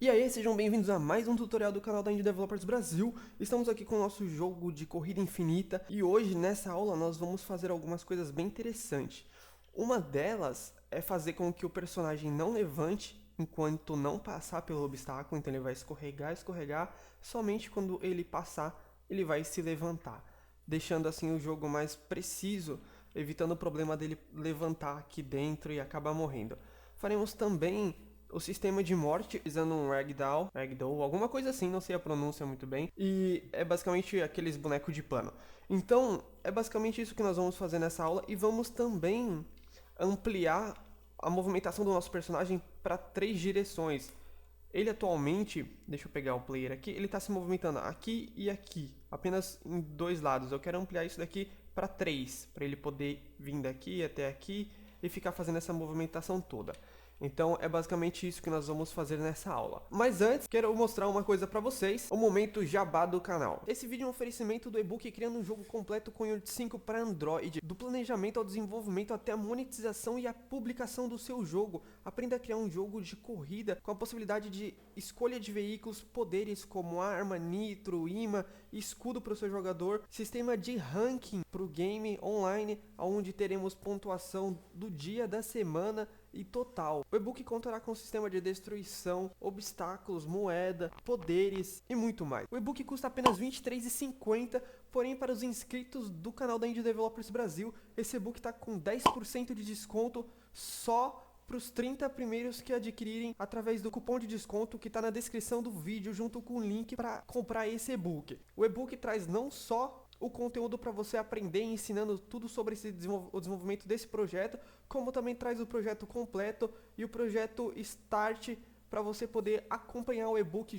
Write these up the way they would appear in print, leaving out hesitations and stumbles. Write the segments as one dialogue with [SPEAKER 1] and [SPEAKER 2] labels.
[SPEAKER 1] E aí, sejam bem-vindos a mais um tutorial do canal da Indie Developers Brasil. Estamos aqui com o nosso jogo de corrida infinita e hoje, nessa aula, nós vamos fazer algumas coisas bem interessantes. Uma delas é fazer com que o personagem não levante enquanto não passar pelo obstáculo, então ele vai escorregar, somente quando ele passar, ele vai se levantar, deixando assim o jogo mais preciso, evitando o problema dele levantar aqui dentro e acabar morrendo. Faremos também o sistema de morte usando um ragdoll, alguma coisa assim, não sei a pronúncia muito bem, e é basicamente aqueles bonecos de pano. Então, é basicamente isso que nós vamos fazer nessa aula e vamos também ampliar a movimentação do nosso personagem para 3 direções. Ele atualmente, deixa eu pegar o player aqui, ele está se movimentando aqui e aqui, apenas em 2 lados. Eu quero ampliar isso daqui para 3, para ele poder vir daqui até aqui e ficar fazendo essa movimentação toda. Então é basicamente isso que nós vamos fazer nessa aula. Mas antes, quero mostrar uma coisa para vocês, o momento jabá do canal. Esse vídeo é um oferecimento do e-book Criando um Jogo Completo com Unity 5 para Android, do planejamento ao desenvolvimento até a monetização e a publicação do seu jogo. Aprenda a criar um jogo de corrida com a possibilidade de escolha de veículos, poderes como arma, nitro, imã, escudo para o seu jogador, sistema de ranking para o game online, onde teremos pontuação do dia, da semana e total. O e-book contará com um sistema de destruição, obstáculos, moeda, poderes e muito mais. O e-book custa apenas R$ 23,50, porém para os inscritos do canal da Indie Developers Brasil, esse e-book está com 10% de desconto só para os 30 primeiros que adquirirem através do cupom de desconto que está na descrição do vídeo junto com o link para comprar esse e-book. O e-book traz não só o conteúdo para você aprender ensinando tudo sobre o desenvolvimento desse projeto, como também traz o projeto completo e o projeto Start para você poder acompanhar o e-book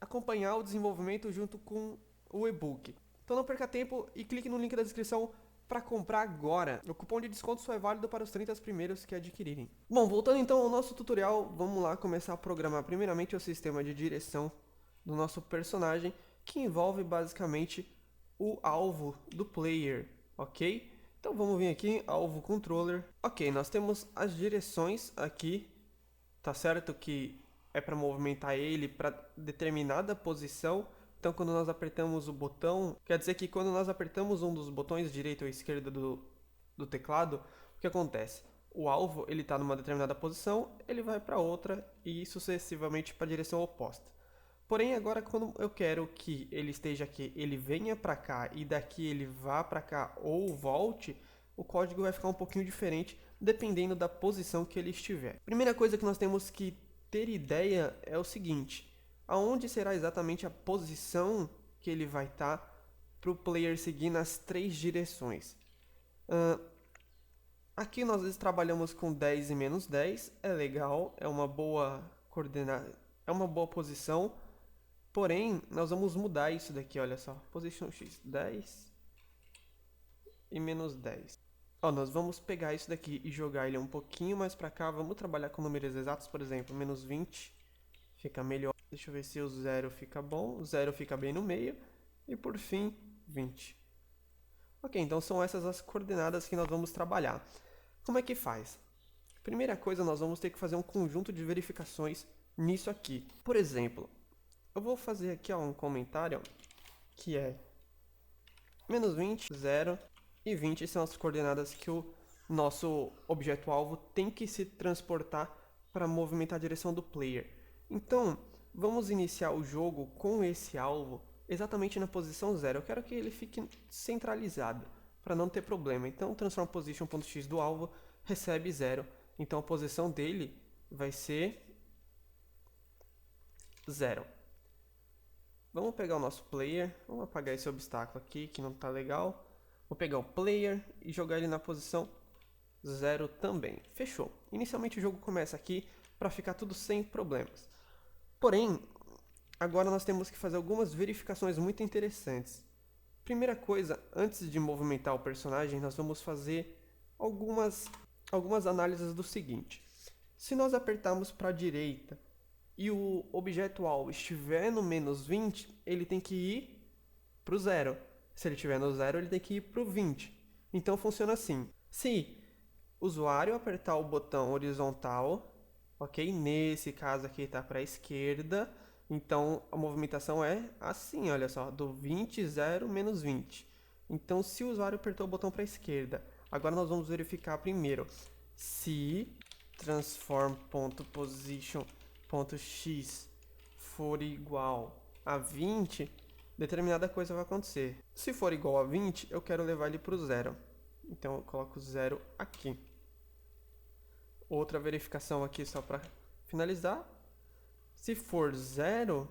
[SPEAKER 1] acompanhar o desenvolvimento junto com o e-book. Então não perca tempo e clique no link da descrição para comprar agora. O cupom de desconto só é válido para os 30 primeiros que adquirirem. Bom, voltando então ao nosso tutorial, vamos lá começar a programar primeiramente o sistema de direção do nosso personagem, que envolve basicamente o alvo do player, ok? Então vamos vir aqui, alvo controller. Ok, nós temos as direções aqui, tá certo que é para movimentar ele para determinada posição. Então quando nós apertamos o botão, quer dizer que quando nós apertamos um dos botões direita ou esquerda do teclado, o que acontece? O alvo ele está numa determinada posição, ele vai para outra e sucessivamente para a direção oposta. Porém, agora quando eu quero que ele esteja aqui, ele venha para cá e daqui ele vá para cá ou volte, o código vai ficar um pouquinho diferente dependendo da posição que ele estiver. Primeira coisa que nós temos que ter ideia é o seguinte: aonde será exatamente a posição que ele vai estar para o player seguir nas 3 direções. Aqui nós trabalhamos com 10 e menos 10, é legal, é uma boa coordenada, é uma boa posição. Porém, nós vamos mudar isso daqui, olha só. Position X, 10 e menos 10. Ó, nós vamos pegar isso daqui e jogar ele um pouquinho mais pra cá. Vamos trabalhar com números exatos, por exemplo, menos 20 fica melhor. Deixa eu ver se o 0 fica bom. O 0 fica bem no meio. E por fim, 20. Ok, então são essas as coordenadas que nós vamos trabalhar. Como é que faz? Primeira coisa, nós vamos ter que fazer um conjunto de verificações nisso aqui. Por exemplo, eu vou fazer aqui um comentário que é menos 20, 0 e 20 são as coordenadas que o nosso objeto-alvo tem que se transportar para movimentar a direção do player. Então, vamos iniciar o jogo com esse alvo exatamente na posição 0. Eu quero que ele fique centralizado para não ter problema. Então, transform position.x do alvo recebe 0. Então, a posição dele vai ser 0. Vamos pegar o nosso player, vamos apagar esse obstáculo aqui que não está legal. Vou pegar o player e jogar ele na posição 0 também. Fechou. Inicialmente o jogo começa aqui para ficar tudo sem problemas. Porém, agora nós temos que fazer algumas verificações muito interessantes. Primeira coisa, antes de movimentar o personagem, nós vamos fazer algumas análises do seguinte. Se nós apertarmos para a direita e o objeto-alvo estiver no menos 20, ele tem que ir para o 0. Se ele estiver no 0, ele tem que ir para o 20. Então funciona assim. Se o usuário apertar o botão horizontal ok? Nesse caso aqui está para a esquerda, então a movimentação é assim, olha só, do 20, 0, menos 20. Então, se o usuário apertou o botão para a esquerda, agora nós vamos verificar primeiro se transform.position.x for igual a 20, determinada coisa vai acontecer. Se for igual a 20, eu quero levar ele para o zero. Então eu coloco 0 aqui. Outra verificação aqui só para finalizar. Se for 0,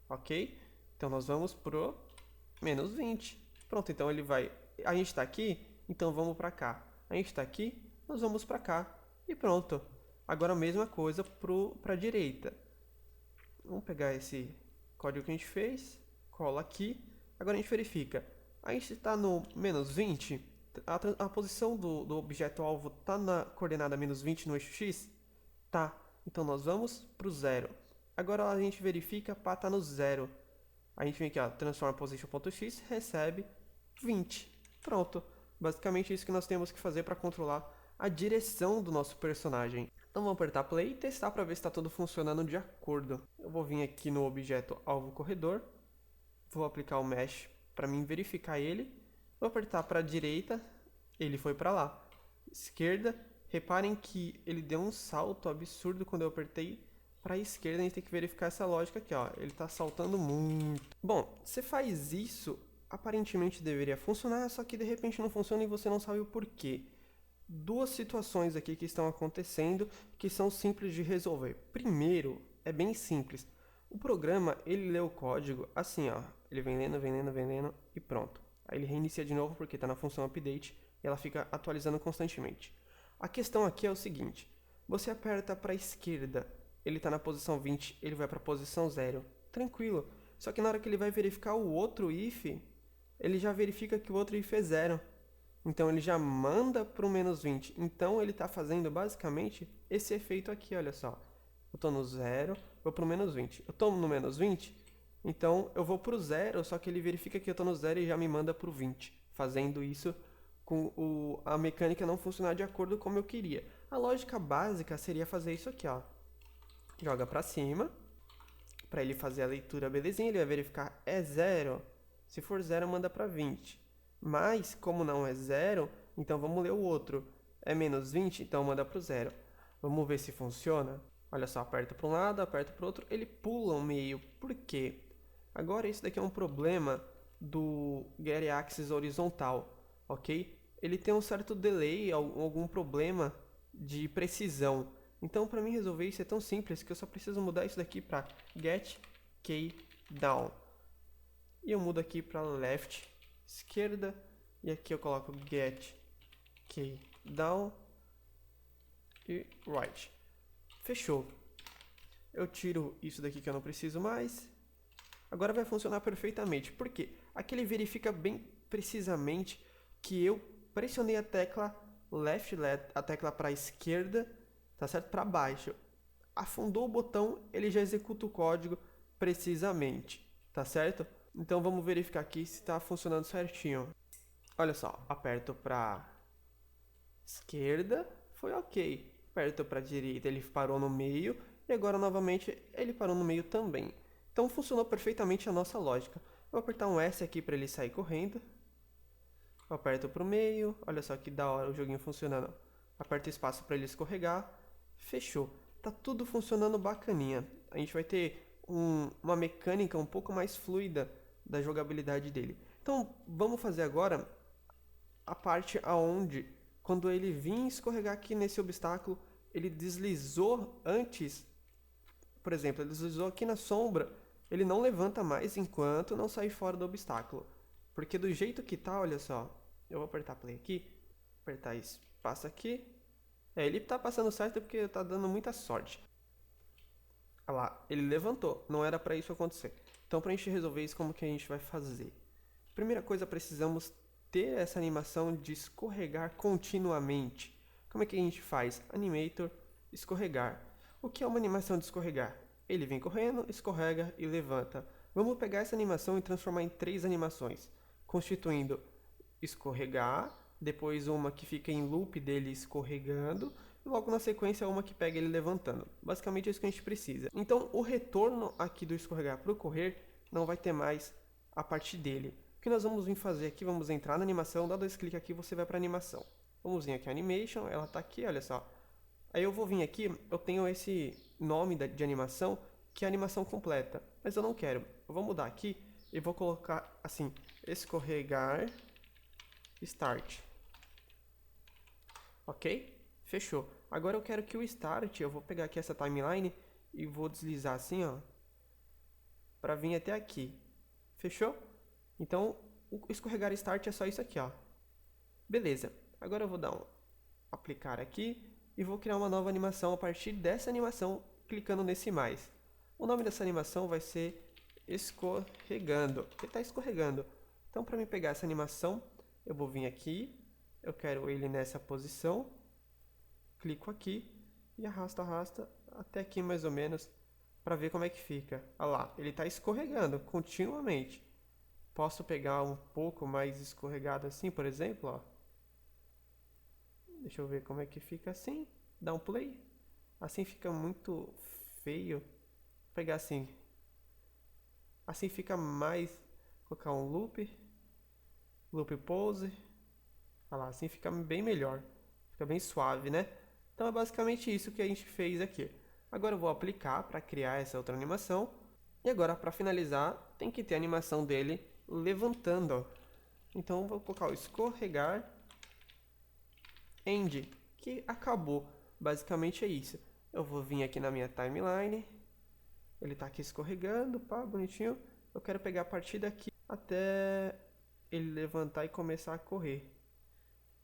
[SPEAKER 1] ok? Então nós vamos pro menos 20. Pronto, então ele vai... A gente está aqui, então vamos para cá. A gente está aqui, nós vamos para cá. E pronto. Agora a mesma coisa para a direita. Vamos pegar esse código que a gente fez, cola aqui. Agora a gente verifica. A gente está no menos 20. A posição do objeto-alvo está na coordenada menos 20 no eixo X? Tá. Então nós vamos para o zero. Agora a gente verifica para estar no zero. A gente vem aqui, ó, transforma position.x, recebe 20. Pronto. Basicamente isso que nós temos que fazer para controlar a direção do nosso personagem. Então vamos apertar play e testar para ver se está tudo funcionando de acordo. Eu vou vir aqui no objeto alvo corredor, vou aplicar o mesh para mim verificar ele, vou apertar para a direita, ele foi para lá. Esquerda, reparem que ele deu um salto absurdo quando eu apertei para a esquerda. A gente tem que verificar essa lógica aqui, ó. Ele está saltando muito. Bom, você faz isso, aparentemente deveria funcionar, só que de repente não funciona e você não sabe o porquê. Duas situações aqui que estão acontecendo que são simples de resolver. Primeiro, é bem simples. O programa, ele lê o código assim, ó. Ele vem lendo e pronto. Aí ele reinicia de novo porque está na função update e ela fica atualizando constantemente. A questão aqui é o seguinte. Você aperta para a esquerda, ele está na posição 20, ele vai para a posição 0. Tranquilo. Só que na hora que ele vai verificar o outro if, ele já verifica que o outro if é 0. Então ele já manda para o menos 20. Então ele está fazendo basicamente esse efeito aqui, olha só. Eu estou no 0, vou para o menos 20. Eu estou no menos 20, então eu vou para o 0, só que ele verifica que eu estou no 0 e já me manda para o 20. Fazendo isso com a mecânica não funcionar de acordo como eu queria. A lógica básica seria fazer isso aqui, ó. Joga para cima, para ele fazer a leitura belezinha, ele vai verificar é 0. Se for 0, manda para 20. Mas, como não é 0, então vamos ler o outro. É menos 20, então manda para o 0. Vamos ver se funciona. Olha só, aperta para um lado, aperta para o outro, ele pula o meio. Por quê? Agora, isso daqui é um problema do Get Axis horizontal, ok? Ele tem um certo delay, algum problema de precisão. Então, para mim resolver isso é tão simples que eu só preciso mudar isso daqui para Get Key Down. E eu mudo aqui para Left, esquerda, e aqui eu coloco Get Key Down e Right. Fechou. Eu tiro isso daqui que eu não preciso mais. Agora vai funcionar perfeitamente. Por quê? Aqui ele verifica bem precisamente que eu pressionei a tecla Left, a tecla para a esquerda, tá certo? Para baixo. Afundou o botão, ele já executa o código precisamente, tá certo? Então vamos verificar aqui se está funcionando certinho. Olha só, aperto para esquerda, foi ok. Aperto para direita, ele parou no meio. E agora novamente ele parou no meio também. Então funcionou perfeitamente a nossa lógica. Vou apertar um S aqui para ele sair correndo. Eu aperto para o meio. Olha só que da hora o joguinho funcionando. Aperto espaço para ele escorregar. Fechou. Tá tudo funcionando bacaninha. A gente vai ter uma mecânica um pouco mais fluida da jogabilidade dele. Então vamos fazer agora a parte aonde, quando ele vir escorregar aqui nesse obstáculo, ele deslizou antes, por exemplo, ele deslizou aqui na sombra, ele não levanta mais enquanto não sair fora do obstáculo. Porque do jeito que tá, olha só, eu vou apertar play aqui, apertar espaço aqui, ele tá passando certo porque tá dando muita sorte. Olha lá, ele levantou, não era para isso acontecer. Então pra gente resolver isso, como que a gente vai fazer? Primeira coisa, precisamos ter essa animação de escorregar continuamente. Como é que a gente faz? Animator, escorregar. O que é uma animação de escorregar? Ele vem correndo, escorrega e levanta. Vamos pegar essa animação e transformar em 3 animações, constituindo escorregar, depois uma que fica em loop dele escorregando, e logo na sequência uma que pega ele levantando. Basicamente é isso que a gente precisa. Então o retorno aqui do escorregar para o correr não vai ter mais a parte dele. O que nós vamos vir fazer aqui, vamos entrar na animação, dá 2 cliques aqui, você vai para animação. Vamos vir aqui animation, ela está aqui, olha só. Aí eu vou vir aqui, eu tenho esse nome de animação, que é animação completa, mas eu não quero. Eu vou mudar aqui e vou colocar assim, escorregar start. Ok? Fechou. Agora eu quero que o start, eu vou pegar aqui essa timeline e vou deslizar assim, ó, para vir até aqui. Fechou? Então, o escorregar start é só isso aqui, ó. Beleza. Agora eu vou dar um aplicar aqui e vou criar uma nova animação a partir dessa animação, clicando nesse mais. O nome dessa animação vai ser escorregando. Ele está escorregando. Então, para mim pegar essa animação, eu vou vir aqui, eu quero ele nessa posição, clico aqui e arrasta até aqui mais ou menos, para ver como é que fica. Olha lá, ele está escorregando continuamente. Posso pegar um pouco mais escorregado assim, por exemplo, ó. Deixa eu ver como é que fica assim. Dá um play. Assim fica muito feio. Vou pegar assim. Assim fica mais. Vou colocar um loop. Loop pose. Olha lá, assim fica bem melhor. Fica bem suave, né? Então é basicamente isso que a gente fez aqui. Agora eu vou aplicar para criar essa outra animação. E agora, para finalizar, tem que ter a animação dele levantando, ó. Então eu vou colocar o escorregar end, que acabou. Basicamente é isso. Eu vou vir aqui na minha timeline. Ele está aqui escorregando, pá, bonitinho. Eu quero pegar a partir daqui até ele levantar e começar a correr.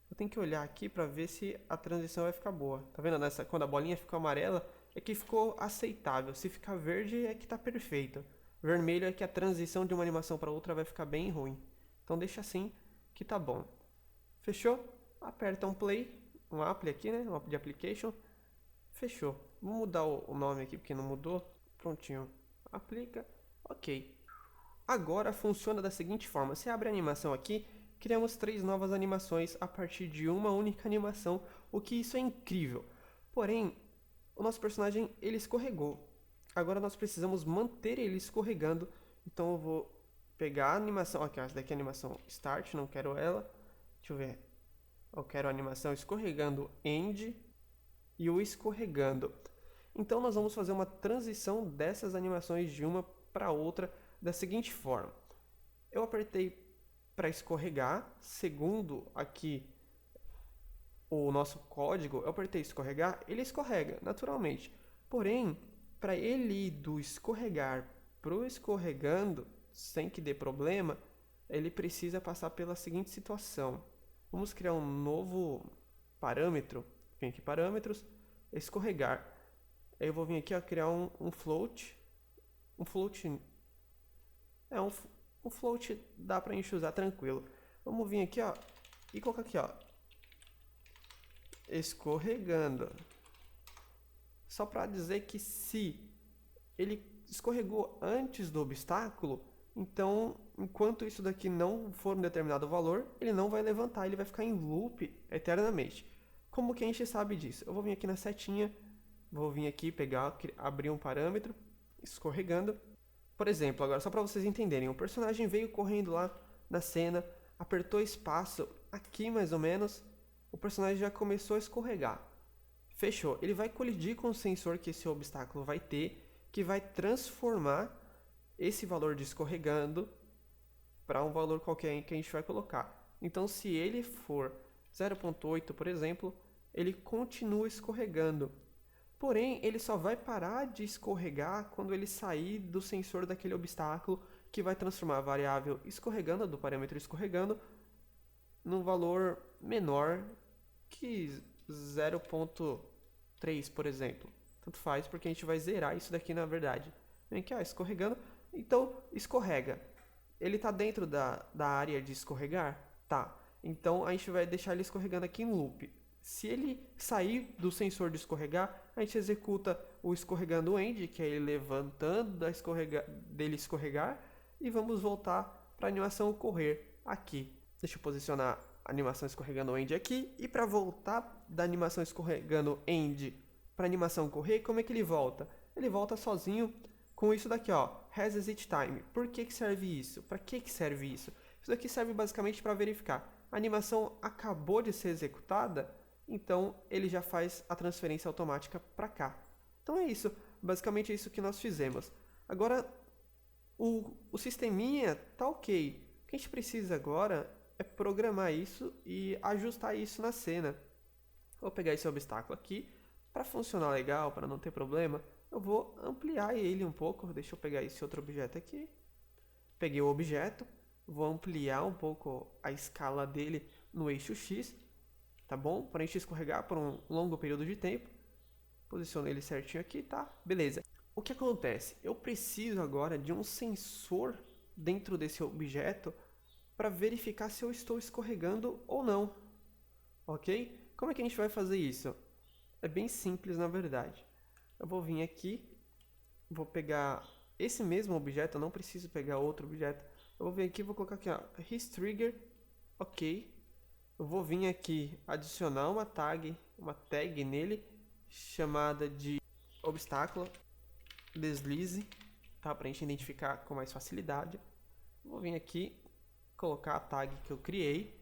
[SPEAKER 1] Eu tenho que olhar aqui para ver se a transição vai ficar boa. Tá vendo? Quando a bolinha ficou amarela, é que ficou aceitável. Se ficar verde, é que tá perfeito. Vermelho é que a transição de uma animação para outra vai ficar bem ruim. Então deixa assim que tá bom. Fechou? Aperta um play, um apply aqui, né? Um apply de application. Fechou. Vou mudar o nome aqui porque não mudou. Prontinho. Aplica. Ok. Agora funciona da seguinte forma. Você abre a animação aqui. Criamos 3 novas animações a partir de uma única animação, o que isso é incrível. Porém, o nosso personagem ele escorregou. Agora nós precisamos manter ele escorregando. Então eu vou pegar a animação, aqui, essa daqui é a animação start, não quero ela. Deixa eu ver. Eu quero a animação escorregando end e o escorregando. Então nós vamos fazer uma transição dessas animações de uma para outra da seguinte forma. Eu apertei para escorregar, segundo aqui o nosso código, eu apertei escorregar, ele escorrega naturalmente. Porém, para ele ir do escorregar pro escorregando, sem que dê problema, ele precisa passar pela seguinte situação. Vamos criar um novo parâmetro. Vem aqui, parâmetros, escorregar. Aí eu vou vir aqui, ó, criar um float. Um float. Um float dá pra gente usar tranquilo. Vamos vir aqui, ó, e colocar aqui, ó, escorregando. Só para dizer que se ele escorregou antes do obstáculo, então, enquanto isso daqui não for um determinado valor, ele não vai levantar, ele vai ficar em loop eternamente. Como que a gente sabe disso? Eu vou vir aqui na setinha, vou vir aqui pegar, abrir um parâmetro, escorregando. Por exemplo, agora só para vocês entenderem, o personagem veio correndo lá na cena, apertou espaço aqui mais ou menos, o personagem já começou a escorregar. Fechou. Ele vai colidir com o sensor que esse obstáculo vai ter, que vai transformar esse valor de escorregando para um valor qualquer que a gente vai colocar. Então, se ele for 0.8, por exemplo, ele continua escorregando. Porém, ele só vai parar de escorregar quando ele sair do sensor daquele obstáculo, que vai transformar a variável escorregando, do parâmetro escorregando, num valor menor que 0.3, por exemplo. Tanto faz, porque a gente vai zerar isso daqui na verdade. Vem aqui, ó, escorregando. Então, escorrega. Ele está dentro da área de escorregar? Tá. Então, a gente vai deixar ele escorregando aqui em loop. Se ele sair do sensor de escorregar, a gente executa o escorregando end, que é ele levantando dele escorregar, e vamos voltar para a animação correr aqui. Deixa eu posicionar animação escorregando end aqui. E para voltar da animação escorregando end para animação correr, como é que ele volta? Ele volta sozinho com isso daqui, ó, has exit time. Por que serve isso? Para que serve isso? Isso daqui serve basicamente para verificar. A animação acabou de ser executada, então ele já faz a transferência automática para cá. Então é isso, basicamente é isso que nós fizemos. Agora, o sisteminha tá ok. O que a gente precisa agora é programar isso e ajustar isso na cena. Vou pegar esse obstáculo aqui, para funcionar legal, para não ter problema, eu vou ampliar ele um pouco. Deixa eu pegar esse outro objeto aqui. Peguei o objeto, vou ampliar um pouco a escala dele no eixo X, tá bom? Para a gente escorregar por um longo período de tempo. Posiciono ele certinho aqui, tá? Beleza. O que acontece? Eu preciso agora de um sensor dentro desse objeto para verificar se eu estou escorregando ou não, ok? Como é que a gente vai fazer isso? É bem simples, na verdade. Eu vou vir aqui, vou pegar esse mesmo objeto, eu não preciso pegar outro objeto. Eu vou vir aqui e vou colocar aqui, ó, histrigger, ok. Eu vou vir aqui adicionar uma tag nele, chamada de obstáculo, deslize, tá? Pra gente identificar com mais facilidade. Vou vir aqui, colocar a tag que eu criei,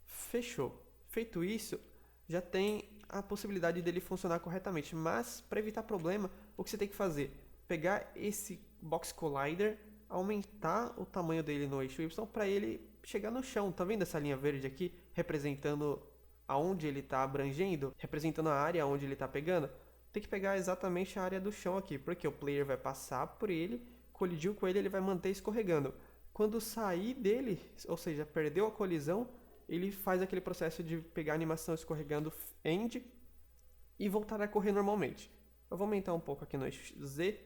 [SPEAKER 1] fechou. Feito isso, já tem a possibilidade dele funcionar corretamente, mas para evitar problema, o que você tem que fazer? Pegar esse Box Collider, aumentar o tamanho dele no eixo Y para ele chegar no chão. Tá vendo essa linha verde aqui, representando aonde ele está abrangendo, representando a área onde ele está pegando? Tem que pegar exatamente a área do chão aqui, porque o player vai passar por ele, colidiu com ele, ele vai manter escorregando. Quando sair dele, ou seja, perdeu a colisão, ele faz aquele processo de pegar a animação escorregando end e voltar a correr normalmente. Eu vou aumentar um pouco aqui no eixo Z,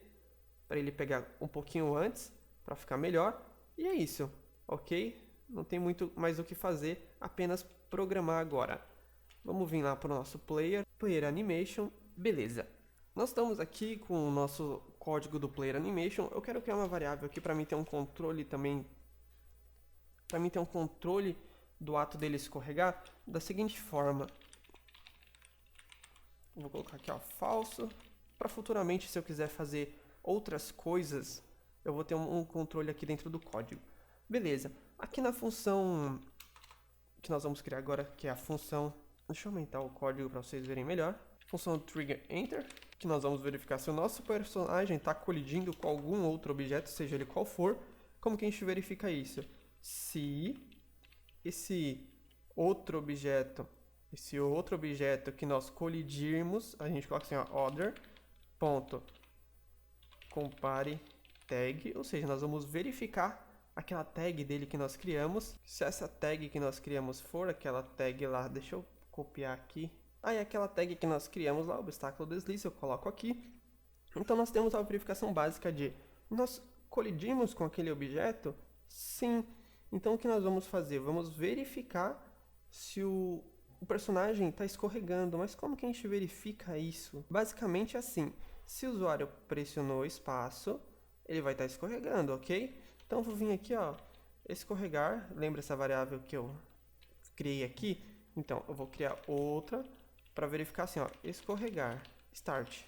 [SPEAKER 1] para ele pegar um pouquinho antes, para ficar melhor. E é isso, ok? Não tem muito mais o que fazer, apenas programar agora. Vamos vir lá para o nosso player animation, beleza. Nós estamos aqui com o nosso código do player animation. Eu quero criar uma variável aqui para mim ter um controle também, do ato dele escorregar da seguinte forma. Vou colocar aqui, ó, falso, para futuramente, se eu quiser fazer outras coisas, eu vou ter um controle aqui dentro do código. Beleza. Aqui na função que nós vamos criar agora, que é a função, deixa eu aumentar o código para vocês verem melhor. Função trigger enter, que nós vamos verificar se o nosso personagem está colidindo com algum outro objeto, seja ele qual for. Como que a gente verifica isso? Se esse outro objeto que nós colidirmos, a gente coloca assim, ó, other, ponto, compare tag, ou seja, nós vamos verificar aquela tag dele que nós criamos. Se essa tag que nós criamos for aquela tag lá, deixa eu copiar aqui. Aí aquela tag que nós criamos lá, obstáculo deslize, eu coloco aqui. Então nós temos a verificação básica de nós colidimos com aquele objeto? Sim. Então o que nós vamos fazer? Vamos verificar se o personagem está escorregando. Mas como que a gente verifica isso? Basicamente assim, se o usuário pressionou espaço, ele vai estar escorregando, ok? Então eu vou vir aqui, ó, escorregar, lembra essa variável que eu criei aqui? Então eu vou criar outra para verificar assim, ó, escorregar, start,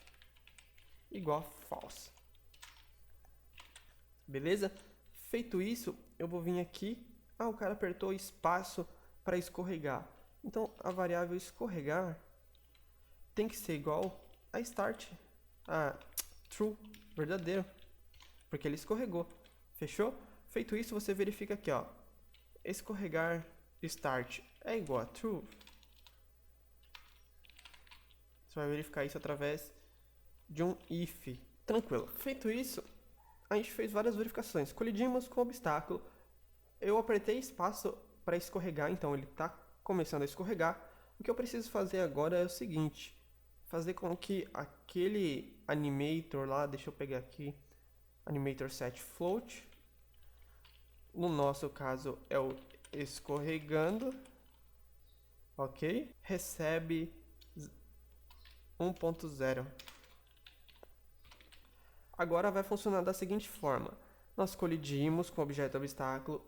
[SPEAKER 1] igual false. Beleza? Feito isso, eu vou vir aqui, o cara apertou espaço para escorregar. Então a variável escorregar tem que ser igual a start, a true, verdadeiro, porque ele escorregou. Fechou? Feito isso, você verifica aqui, ó, escorregar start é igual a true. Você vai verificar isso através de um if. Tranquilo. Feito isso, a gente fez várias verificações. Colidimos com o obstáculo. Eu apertei espaço para escorregar, então ele está começando a escorregar. O que eu preciso fazer agora é o seguinte: fazer com que aquele animator lá, deixa eu pegar aqui, animator set float, no nosso caso é o escorregando, ok? Recebe 1.0. Agora vai funcionar da seguinte forma: nós colidimos com o objeto obstáculo,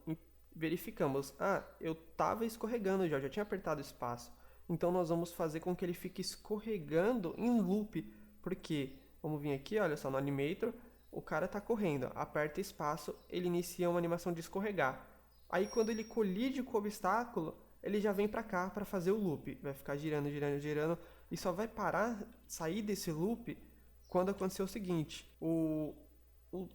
[SPEAKER 1] verificamos, eu estava escorregando já tinha apertado o espaço. Então nós vamos fazer com que ele fique escorregando em loop, porque, vamos vir aqui, olha só, no Animator, o cara está correndo, aperta espaço, ele inicia uma animação de escorregar. Aí quando ele colide com o obstáculo, ele já vem para cá para fazer o loop, vai ficar girando, girando, girando, e só vai parar, sair desse loop, quando acontecer o seguinte, o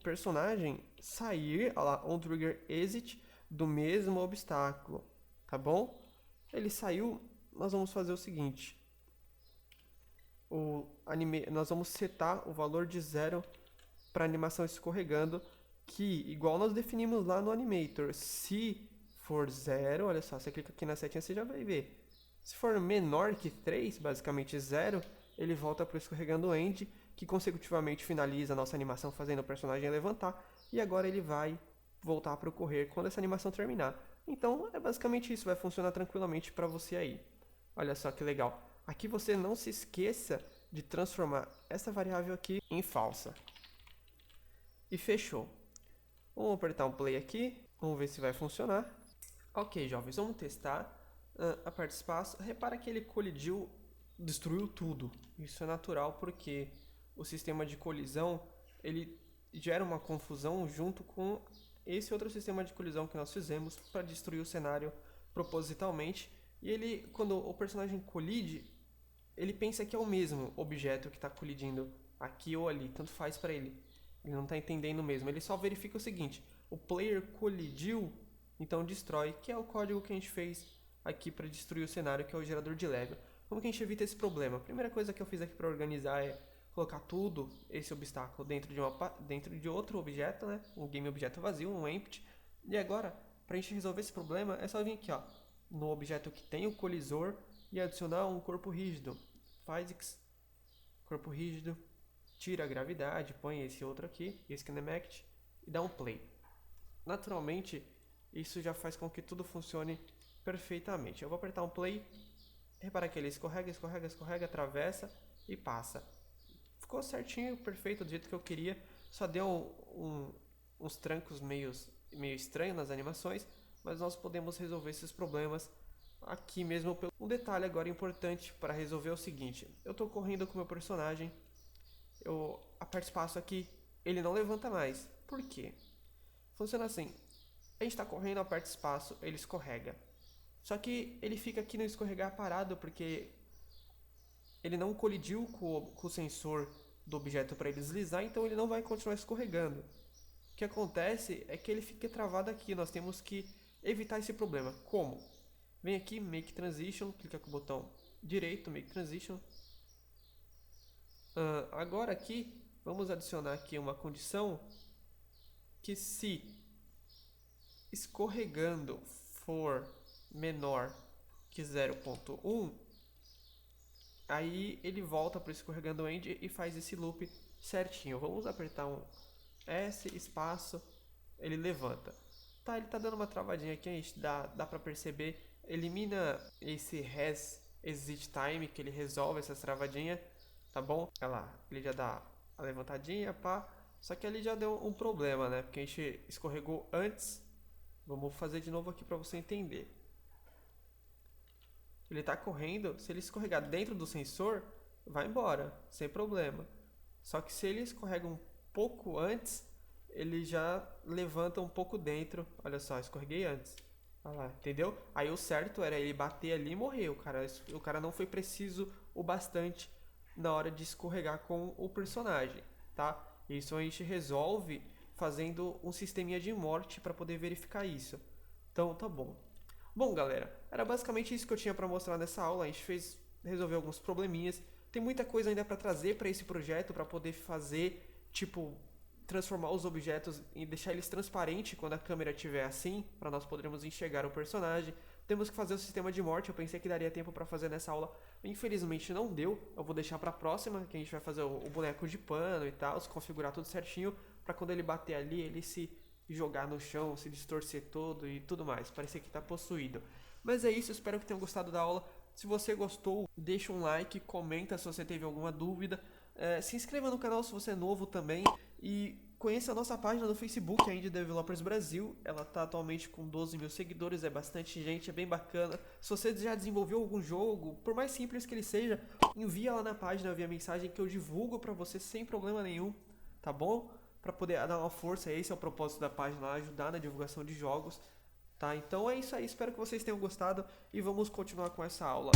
[SPEAKER 1] personagem sair, olha lá, on trigger exit, do mesmo obstáculo, tá bom? Ele saiu, nós vamos fazer o seguinte, nós vamos setar o valor de 0 para animação escorregando, que igual nós definimos lá no Animator, se for 0, olha só, você clica aqui na setinha, você já vai ver. Se for menor que 3, basicamente 0, ele volta para o escorregando end, que consecutivamente finaliza a nossa animação fazendo o personagem levantar, e agora ele vai voltar para o correr quando essa animação terminar. Então é basicamente isso, vai funcionar tranquilamente para você aí. Olha só que legal. Aqui você não se esqueça de transformar essa variável aqui em falsa. E fechou. Vamos apertar um play aqui, vamos ver se vai funcionar. Ok, jovens, vamos testar. Aperta espaço. Repara que ele colidiu, destruiu tudo. Isso é natural porque o sistema de colisão ele gera uma confusão junto com esse outro sistema de colisão que nós fizemos para destruir o cenário propositalmente. E ele, quando o personagem colide, ele pensa que é o mesmo objeto que está colidindo aqui ou ali, tanto faz para ele. Ele não está entendendo mesmo. Ele só verifica o seguinte: o player colidiu, então destrói, que é o código que a gente fez aqui para destruir o cenário, que é o gerador de Lego. Como que a gente evita esse problema? A primeira coisa que eu fiz aqui para organizar é colocar tudo esse obstáculo dentro de outro objeto, né? Um game objeto vazio, um empty. E agora, para a gente resolver esse problema, é só vir aqui, ó, no objeto que tem o colisor e adicionar um corpo rígido. Physics, corpo rígido, tira a gravidade, põe esse outro aqui, esse Kinemact, e dá um play. Naturalmente, isso já faz com que tudo funcione perfeitamente. Eu vou apertar um play, repara que ele escorrega, escorrega, escorrega, atravessa e passa. Ficou certinho, perfeito, do jeito que eu queria, só deu uns trancos meio estranhos nas animações, mas nós podemos resolver esses problemas aqui mesmo. Um detalhe agora importante para resolver é o seguinte: eu estou correndo com o meu personagem, eu aperto espaço aqui, ele não levanta mais. Por quê? Funciona assim: a gente está correndo, aperta espaço, ele escorrega. Só que ele fica aqui no escorregar parado porque ele não colidiu com o sensor do objeto para ele deslizar, então ele não vai continuar escorregando. O que acontece é que ele fica travado aqui, nós temos que evitar esse problema. Como? Vem aqui, Make Transition, clica com o botão direito, Make Transition. Agora aqui, vamos adicionar aqui uma condição que se escorregando for menor que 0.1, aí ele volta para o escorregando end e faz esse loop certinho. Vamos apertar um S, espaço, ele levanta. Tá, ele tá dando uma travadinha aqui, a gente dá para perceber. Elimina esse res exit time, que ele resolve essas travadinhas, tá bom? Olha lá, ele já dá a levantadinha, pá. Só que ali já deu um problema, né? Porque a gente escorregou antes. Vamos fazer de novo aqui para você entender. Ele está correndo, se ele escorregar dentro do sensor, vai embora, sem problema. Só que se ele escorrega um pouco antes, ele já levanta um pouco dentro. Olha só, escorreguei antes. Olha lá, entendeu? Aí o certo era ele bater ali e morrer. O cara não foi preciso o bastante na hora de escorregar com o personagem, tá? Isso a gente resolve fazendo um sisteminha de morte para poder verificar isso. Então, tá bom. Bom, galera, era basicamente isso que eu tinha para mostrar nessa aula. A gente resolveu alguns probleminhas. Tem muita coisa ainda para trazer para esse projeto, para poder fazer, tipo, transformar os objetos e deixar eles transparentes quando a câmera estiver assim, para nós podermos enxergar o personagem. Temos que fazer o sistema de morte, eu pensei que daria tempo para fazer nessa aula, infelizmente não deu. Eu vou deixar para a próxima, que a gente vai fazer o boneco de pano e tal, se configurar tudo certinho, para quando ele bater ali, ele se jogar no chão, se distorcer todo e tudo mais, parecer que está possuído. Mas é isso, espero que tenham gostado da aula. Se você gostou, deixa um like, comenta se você teve alguma dúvida. Se inscreva no canal se você é novo também e conheça a nossa página no Facebook, a Indie Developers Brasil. Ela está atualmente com 12 mil seguidores, é bastante gente, é bem bacana. Se você já desenvolveu algum jogo, por mais simples que ele seja, envia lá na página via mensagem que eu divulgo para você sem problema nenhum, tá bom? Para poder dar uma força, esse é o propósito da página, ajudar na divulgação de jogos, tá? Então é isso aí, espero que vocês tenham gostado e vamos continuar com essa aula.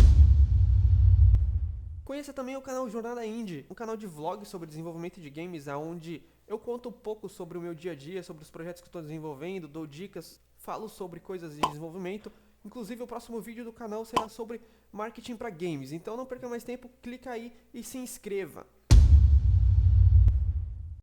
[SPEAKER 1] Conheça também o canal Jornada Indie, um canal de vlogs sobre desenvolvimento de games, onde eu conto um pouco sobre o meu dia a dia, sobre os projetos que estou desenvolvendo, dou dicas, falo sobre coisas de desenvolvimento. Inclusive o próximo vídeo do canal será sobre marketing para games, então não perca mais tempo, clica aí e se inscreva.